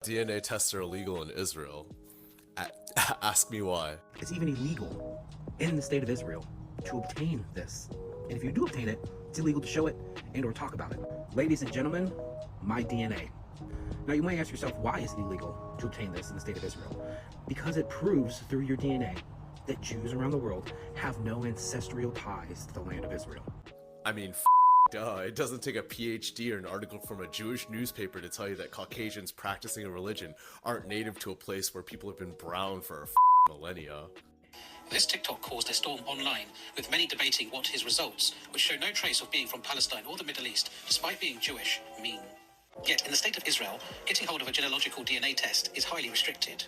DNA tests are illegal in Israel. Ask me why. It's even illegal in the state of Israel to obtain this. And if you do obtain it, it's illegal to show it and or talk about it. Ladies and gentlemen, my DNA. Now you might ask yourself, why is it illegal to obtain this in the state of Israel? Because it proves through your DNA that Jews around the world have no ancestral ties to the land of Israel. I mean, duh, it doesn't take a PhD or an article from a Jewish newspaper to tell you that Caucasians practicing a religion aren't native to a place where people have been brown for millennia. This TikTok caused a storm online, with many debating what his results, which show no trace of being from Palestine or the Middle East, despite being Jewish, mean. Yet, in the state of Israel, getting hold of a genealogical DNA test is highly restricted.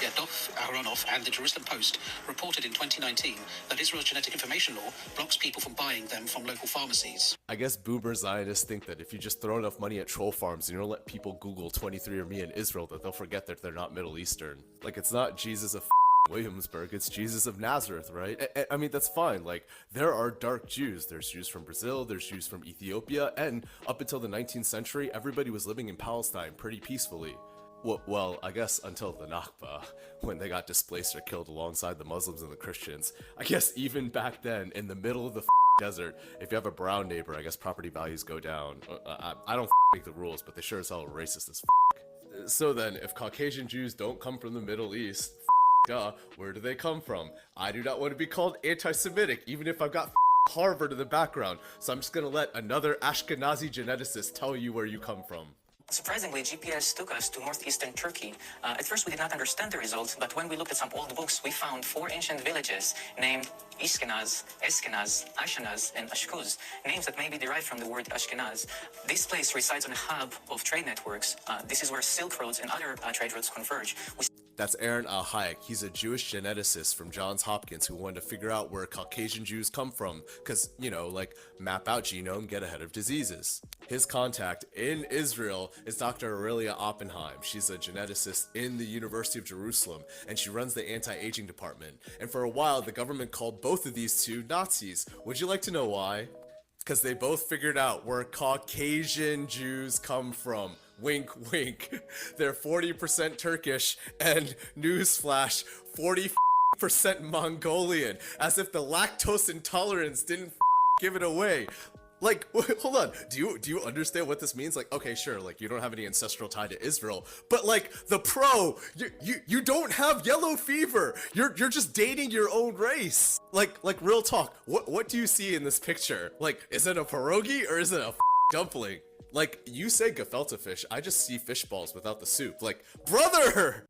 Yet Dov Aharonov and the Jerusalem Post reported in 2019 that Israel's genetic information law blocks people from buying them from local pharmacies. I guess boomer Zionists think that if you just throw enough money at troll farms and you don't let people Google 23andMe in Israel, that they'll forget that they're not Middle Eastern. Like, it's not Jesus of Williamsburg, it's Jesus of Nazareth, right? I mean, that's fine. Like, there are dark Jews. There's Jews from Brazil, there's Jews from Ethiopia, and up until the 19th century, everybody was living in Palestine pretty peacefully. Well, I guess until the Nakba, when they got displaced or killed alongside the Muslims and the Christians. I guess even back then, in the middle of the desert, if you have a brown neighbor, I guess property values go down. I don't make the rules, but they sure as hell are racist as So then, if Caucasian Jews don't come from the Middle East, duh, where do they come from? I do not want to be called anti-Semitic, even if I've got Harvard in the background, so I'm just gonna let another Ashkenazi geneticist tell you where you come from. Surprisingly, GPS took us to northeastern Turkey. At first we did not understand the results, but when we looked at some old books, we found 4 ancient villages named Ishkenaz, Eskenaz, Ashenaz, and Ashkuz, names that may be derived from the word Ashkenaz. This place resides on a hub of trade networks. This is where Silk Roads and other trade routes converge. That's Aaron Al-Hayek. He's a Jewish geneticist from Johns Hopkins who wanted to figure out where Caucasian Jews come from, because, you know, like, map out genome, get ahead of diseases. His contact in Israel is Dr. Aurelia Oppenheim. She's a geneticist in the University of Jerusalem, and she runs the anti-aging department. And for a while, the government called both of these two Nazis. Would you like to know why? Because they both figured out where Caucasian Jews come from. Wink, wink. They're 40% Turkish, and newsflash, 40% Mongolian. As if the lactose intolerance didn't give it away. Like, hold on, do you understand what this means? Like, okay, sure, like, you don't have any ancestral tie to Israel, but like, you don't have yellow fever. You're just dating your own race. Like real talk, what do you see in this picture? Like, is it a pierogi or is it a dumpling? Like, you say gefilte fish, I just see fish balls without the soup. Like, brother!